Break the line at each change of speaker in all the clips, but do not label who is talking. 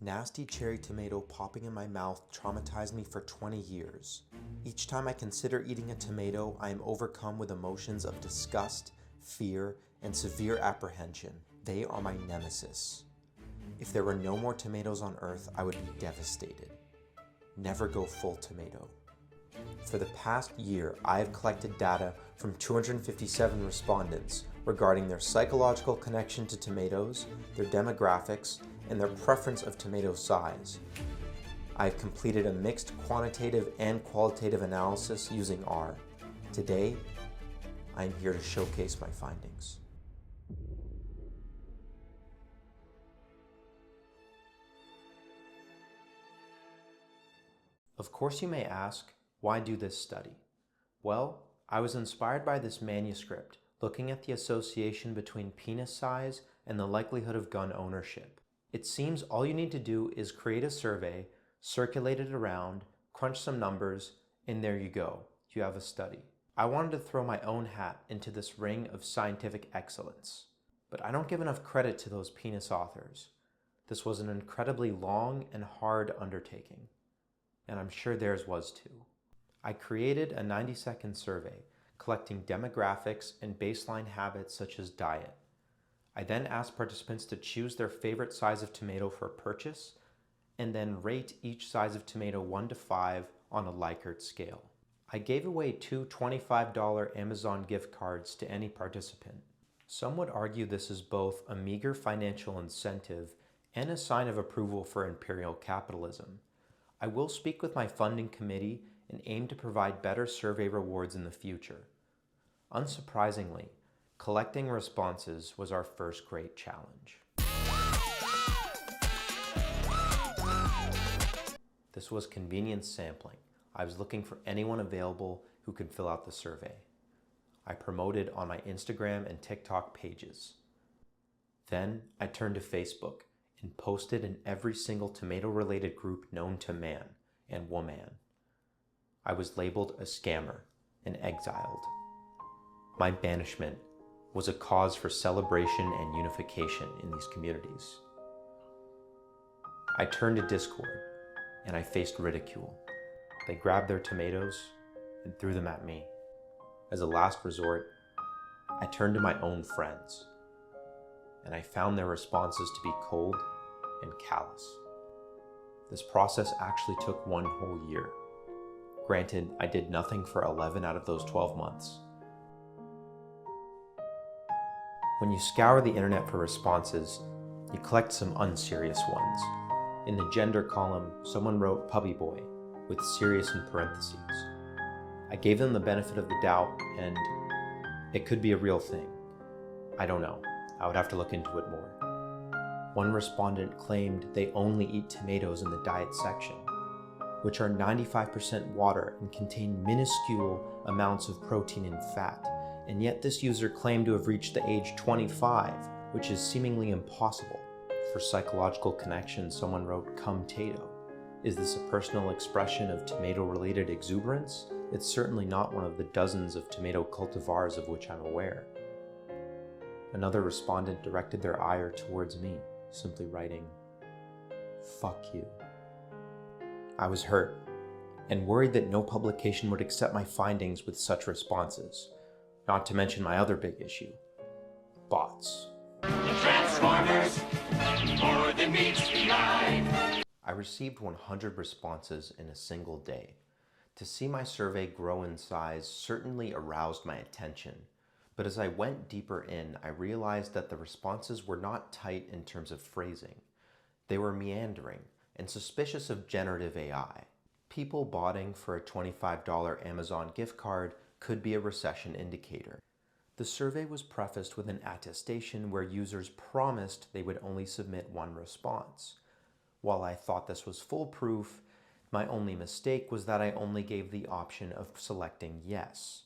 Nasty cherry tomato popping in my mouth traumatized me for 20 years. Each time I consider eating a tomato, I am overcome with emotions of disgust, fear, and severe apprehension. They are my nemesis. If there were no more tomatoes on Earth, I would be devastated. Never go full tomato. For the past year, I have collected data from 257 respondents regarding their psychological connection to tomatoes, their demographics, and their preference of tomato size. I have completed a mixed quantitative and qualitative analysis using R. Today, I am here to showcase my findings. Of course you may ask, why do this study? Well, I was inspired by this manuscript looking at the association between penis size and the likelihood of gun ownership. It seems all you need to do is create a survey, circulate it around, crunch some numbers, and there you go. You have a study. I wanted to throw my own hat into this ring of scientific excellence, but I don't give enough credit to those penis authors. This was an incredibly long and hard undertaking, and I'm sure theirs was too. I created a 90-second survey collecting demographics and baseline habits such as diet. I then asked participants to choose their favorite size of tomato for purchase and then rate each size of tomato 1 to 5 on a Likert scale. I gave away 2 $25 Amazon gift cards to any participant. Some would argue this is both a meager financial incentive and a sign of approval for imperial capitalism. I will speak with my funding committee and aim to provide better survey rewards in the future. Unsurprisingly, collecting responses was our first great challenge. This was convenience sampling. I was looking for anyone available who could fill out the survey. I promoted on my Instagram and TikTok pages. Then I turned to Facebook and posted in every single tomato-related group known to man and woman. I was labeled a scammer and exiled. My banishment was a cause for celebration and unification in these communities. I turned to Discord and I faced ridicule. They grabbed their tomatoes and threw them at me. As a last resort, I turned to my own friends and I found their responses to be cold and callous. This process actually took 1 whole year. Granted, I did nothing for 11 out of those 12 months. When you scour the internet for responses, you collect some unserious ones. In the gender column, someone wrote puppy boy with serious in parentheses. I gave them the benefit of the doubt and it could be a real thing. I don't know. I would have to look into it more. One respondent claimed they only eat tomatoes in the diet section, which are 95% water and contain minuscule amounts of protein and fat. And yet this user claimed to have reached the age 25, which is seemingly impossible. For psychological connection, someone wrote "cum-tato." Is this a personal expression of tomato-related exuberance? It's certainly not one of the dozens of tomato cultivars of which I'm aware. Another respondent directed their ire towards me, simply writing, "Fuck you." I was hurt and worried that no publication would accept my findings with such responses. Not to mention my other big issue, bots.
The Transformers, more than meets the eye.
I received 100 responses in a single day. To see my survey grow in size certainly aroused my attention, but as I went deeper in, I realized that the responses were not tight in terms of phrasing. They were meandering and suspicious of generative AI. People botting for a $25 Amazon gift card could be a recession indicator. The survey was prefaced with an attestation where users promised they would only submit 1 response. While I thought this was foolproof, my only mistake was that I only gave the option of selecting yes.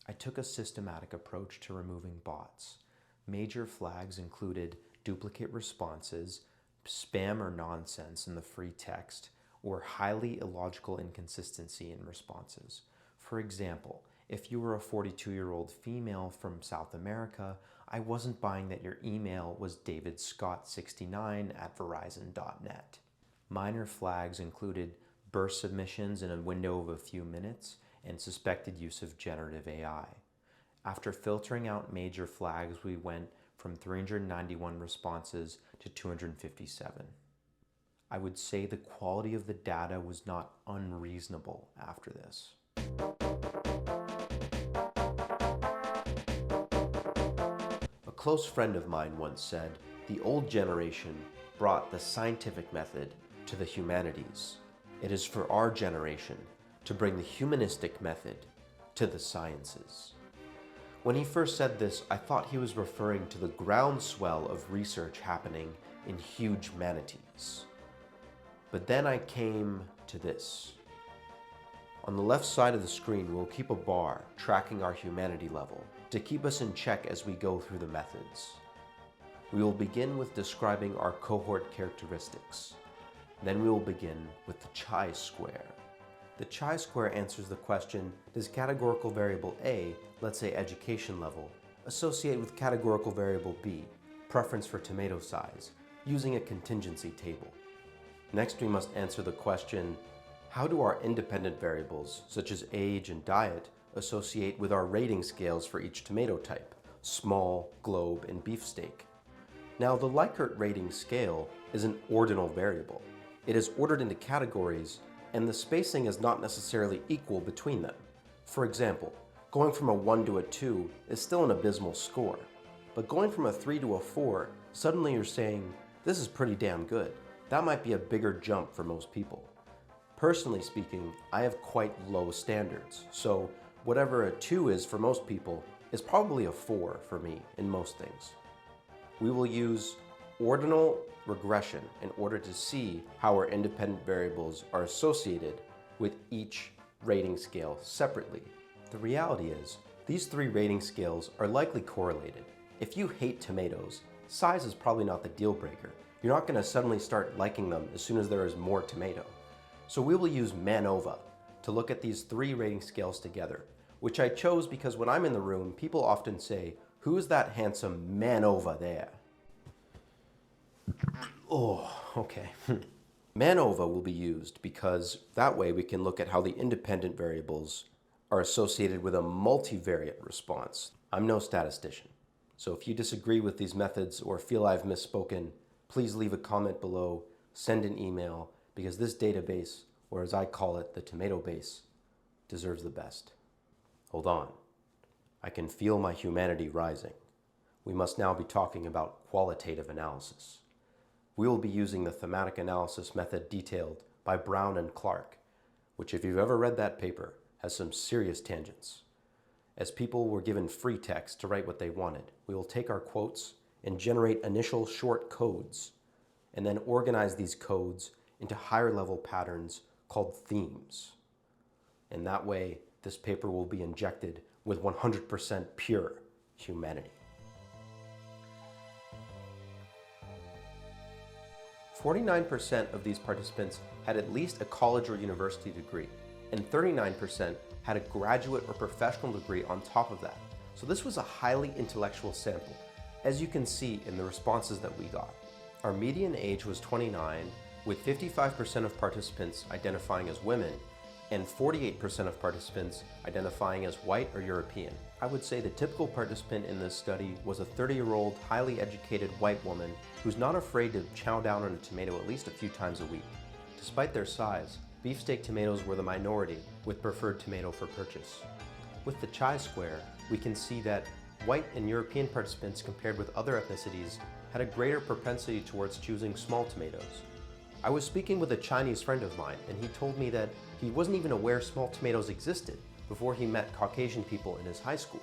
I took a systematic approach to removing bots. Major flags included duplicate responses, spam or nonsense in the free text, or highly illogical inconsistency in responses. For example, if you were a 42-year-old female from South America, I wasn't buying that your email was davidscott69@verizon.net. Minor flags included burst submissions in a window of a few minutes and suspected use of generative AI. After filtering out major flags, we went from 391 responses to 257. I would say the quality of the data was not unreasonable after this. A close friend of mine once said, "The old generation brought the scientific method to the humanities. It is for our generation to bring the humanistic method to the sciences." When he first said this, I thought he was referring to the groundswell of research happening in huge manatees. But then I came to this. On the left side of the screen, we'll keep a bar tracking our humanity level to keep us in check as we go through the methods. We will begin with describing our cohort characteristics. Then we will begin with the chi-square. The chi-square answers the question, does categorical variable A, let's say education level, associate with categorical variable B, preference for tomato size, using a contingency table? Next, we must answer the question, how do our independent variables, such as age and diet, associate with our rating scales for each tomato type, small, globe, and beefsteak? Now, the Likert rating scale is an ordinal variable. It is ordered into categories, and the spacing is not necessarily equal between them. For example, going from a 1 to a 2 is still an abysmal score, but going from a 3 to a 4, suddenly you're saying, this is pretty damn good. That might be a bigger jump for most people. Personally speaking, I have quite low standards, so whatever a 2 is for most people is probably a 4 for me in most things. We will use ordinal regression in order to see how our independent variables are associated with each rating scale separately. The reality is, these three rating scales are likely correlated. If you hate tomatoes, size is probably not the deal breaker. You're not going to suddenly start liking them as soon as there is more tomato. So we will use MANOVA to look at these three rating scales together, which I chose because when I'm in the room, people often say, "Who's that handsome MANOVA there?" Oh, okay. MANOVA will be used because that way we can look at how the independent variables are associated with a multivariate response. I'm no statistician, so if you disagree with these methods or feel I've misspoken, please leave a comment below, send an email, because this database, or as I call it, the tomato base, deserves the best. Hold on. I can feel my humanity rising. We must now be talking about qualitative analysis. We will be using the thematic analysis method detailed by Brown and Clark, which, if you've ever read that paper, has some serious tangents. As people were given free text to write what they wanted, we will take our quotes and generate initial short codes, and then organize these codes into higher level patterns called themes. And that way, this paper will be injected with 100% pure humanity. 49% of these participants had at least a college or university degree, and 39% had a graduate or professional degree on top of that. So this was a highly intellectual sample, as you can see in the responses that we got. Our median age was 29, with 55% of participants identifying as women and 48% of participants identifying as white or European. I would say the typical participant in this study was a 30-year-old, highly educated white woman who's not afraid to chow down on a tomato at least a few times a week. Despite their size, beefsteak tomatoes were the minority with preferred tomato for purchase. With the chi-square, we can see that white and European participants compared with other ethnicities had a greater propensity towards choosing small tomatoes. I was speaking with a Chinese friend of mine, and he told me that he wasn't even aware small tomatoes existed before he met Caucasian people in his high school.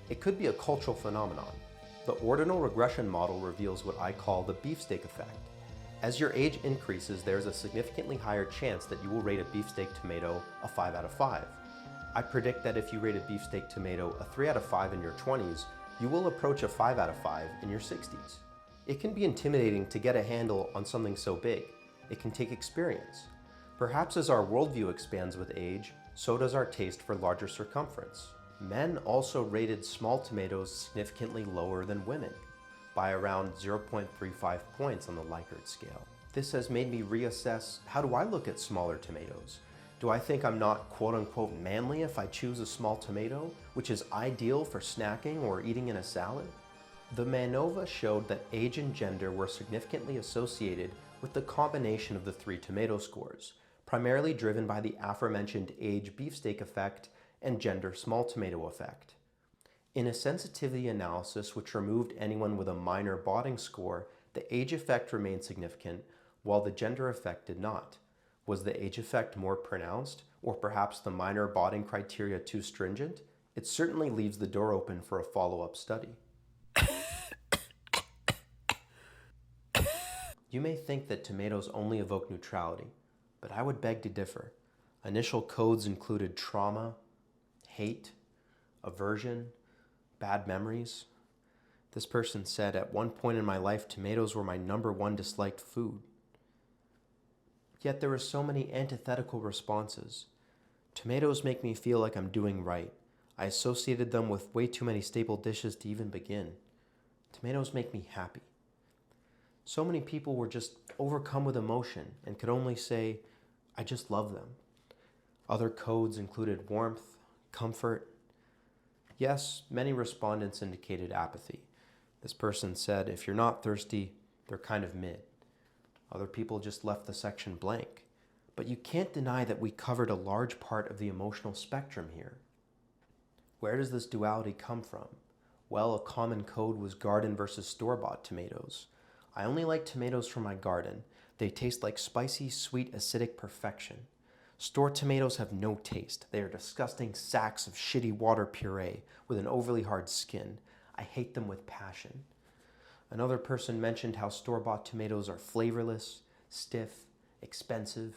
It could be a cultural phenomenon. The ordinal regression model reveals what I call the beefsteak effect. As your age increases, there's a significantly higher chance that you will rate a beefsteak tomato a 5 out of 5. I predict that if you rate a beefsteak tomato a 3 out of 5 in your 20s, you will approach a 5 out of 5 in your 60s. It can be intimidating to get a handle on something so big. It can take experience. Perhaps as our worldview expands with age, so does our taste for larger circumference. Men also rated small tomatoes significantly lower than women, by around 0.35 points on the Likert scale. This has made me reassess, how do I look at smaller tomatoes? Do I think I'm not quote-unquote manly if I choose a small tomato, which is ideal for snacking or eating in a salad? The MANOVA showed that age and gender were significantly associated with the combination of the three tomato scores, primarily driven by the aforementioned age beefsteak effect and gender small tomato effect. In a sensitivity analysis which removed anyone with a minor Botting score, the age effect remained significant, while the gender effect did not. Was the age effect more pronounced, or perhaps the minor Botting criteria too stringent? It certainly leaves the door open for a follow-up study. You may think that tomatoes only evoke neutrality, but I would beg to differ. Initial codes included trauma, hate, aversion, bad memories. This person said, at one point in my life, tomatoes were my #1 disliked food. Yet there were so many antithetical responses. Tomatoes make me feel like I'm doing right. I associated them with way too many staple dishes to even begin. Tomatoes make me happy. So many people were just overcome with emotion and could only say, I just love them. Other codes included warmth, comfort. Yes, many respondents indicated apathy. This person said, if you're not thirsty, they're kind of mid. Other people just left the section blank. But you can't deny that we covered a large part of the emotional spectrum here. Where does this duality come from? Well, a common code was garden versus store-bought tomatoes. I only like tomatoes from my garden. They taste like spicy, sweet, acidic perfection. Store tomatoes have no taste. They are disgusting sacks of shitty water puree with an overly hard skin. I hate them with passion. Another person mentioned how store-bought tomatoes are flavorless, stiff, expensive.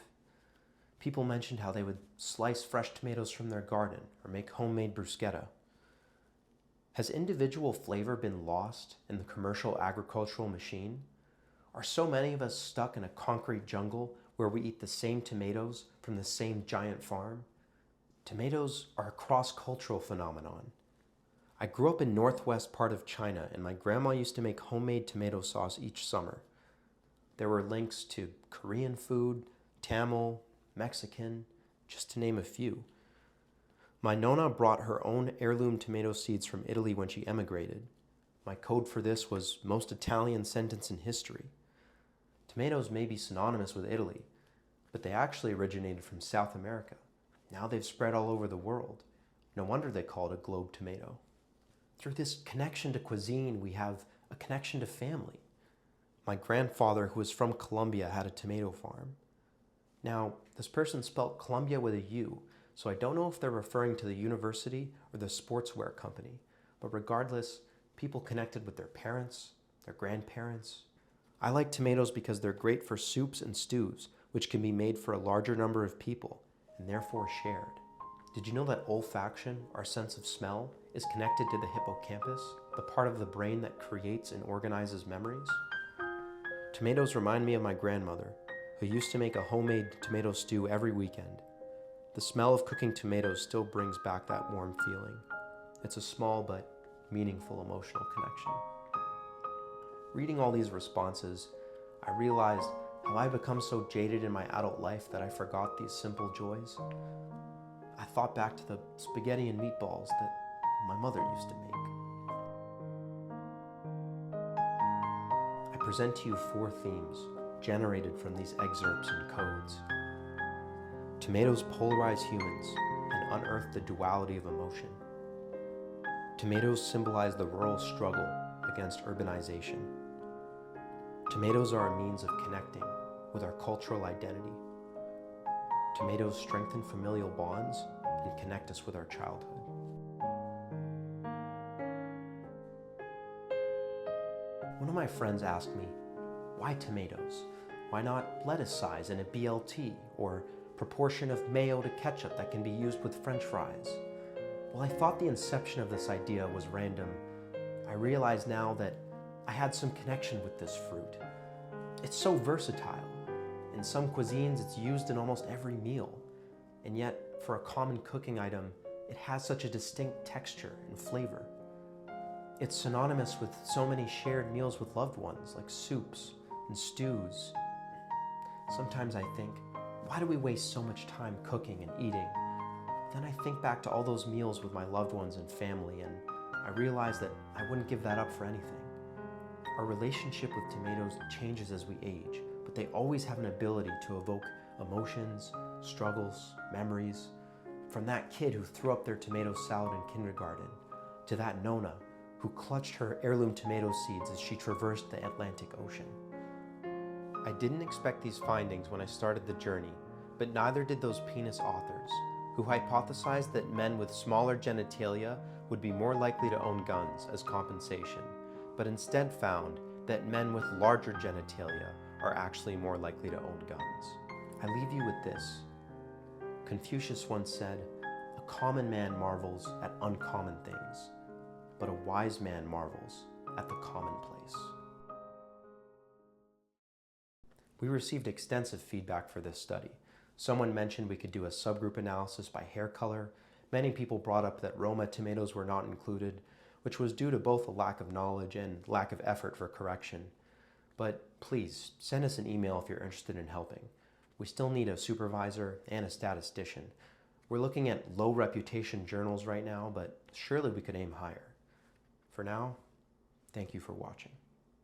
People mentioned how they would slice fresh tomatoes from their garden or make homemade bruschetta. Has individual flavor been lost in the commercial agricultural machine? Are so many of us stuck in a concrete jungle where we eat the same tomatoes from the same giant farm? Tomatoes are a cross-cultural phenomenon. I grew up in northwest part of China, and my grandma used to make homemade tomato sauce each summer. There were links to Korean food, Tamil, Mexican, just to name a few. My nonna brought her own heirloom tomato seeds from Italy when she emigrated. My code for this was most Italian sentence in history. Tomatoes may be synonymous with Italy, but they actually originated from South America. Now they've spread all over the world. No wonder they call it a globe tomato. Through this connection to cuisine, we have a connection to family. My grandfather, who was from Colombia, had a tomato farm. Now, this person spelt Columbia with a U, so I don't know if they're referring to the university or the sportswear company, but regardless, people connected with their parents, their grandparents. I like tomatoes because they're great for soups and stews, which can be made for a larger number of people, and therefore shared. Did you know that olfaction, our sense of smell, is connected to the hippocampus, the part of the brain that creates and organizes memories? Tomatoes remind me of my grandmother, who used to make a homemade tomato stew every weekend. The smell of cooking tomatoes still brings back that warm feeling. It's a small but meaningful emotional connection. Reading all these responses, I realized how I become so jaded in my adult life that I forgot these simple joys. I thought back to the spaghetti and meatballs that my mother used to make. I present to you 4 themes generated from these excerpts and codes. Tomatoes polarize humans and unearth the duality of emotion. Tomatoes symbolize the rural struggle against urbanization. Tomatoes are a means of connecting with our cultural identity. Tomatoes strengthen familial bonds and connect us with our childhood. One of my friends asked me, why tomatoes? Why not lettuce size in a BLT or proportion of mayo to ketchup that can be used with French fries? While I thought the inception of this idea was random, I realize now that I had some connection with this fruit. It's so versatile. In some cuisines, it's used in almost every meal. And yet, for a common cooking item, It has such a distinct texture and flavor. It's synonymous with so many shared meals with loved ones, like soups and stews. Sometimes I think, why do we waste so much time cooking and eating? Then I think back to all those meals with my loved ones and family, and I realize that I wouldn't give that up for anything. Our relationship with tomatoes changes as we age, but they always have an ability to evoke emotions, struggles, memories. From that kid who threw up their tomato salad in kindergarten, to that Nona who clutched her heirloom tomato seeds as she traversed the Atlantic Ocean. I didn't expect these findings when I started the journey, but neither did those penis authors, who hypothesized that men with smaller genitalia would be more likely to own guns as compensation, but instead found that men with larger genitalia are actually more likely to own guns. I leave you with this. Confucius once said, "A common man marvels at uncommon things, but a wise man marvels at the commonplace." We received extensive feedback for this study. Someone mentioned we could do a subgroup analysis by hair color. Many people brought up that Roma tomatoes were not included, which was due to both a lack of knowledge and lack of effort for correction. But please, send us an email if you're interested in helping. We still need a supervisor and a statistician. We're looking at low reputation journals right now, but surely we could aim higher. For now, thank you for watching.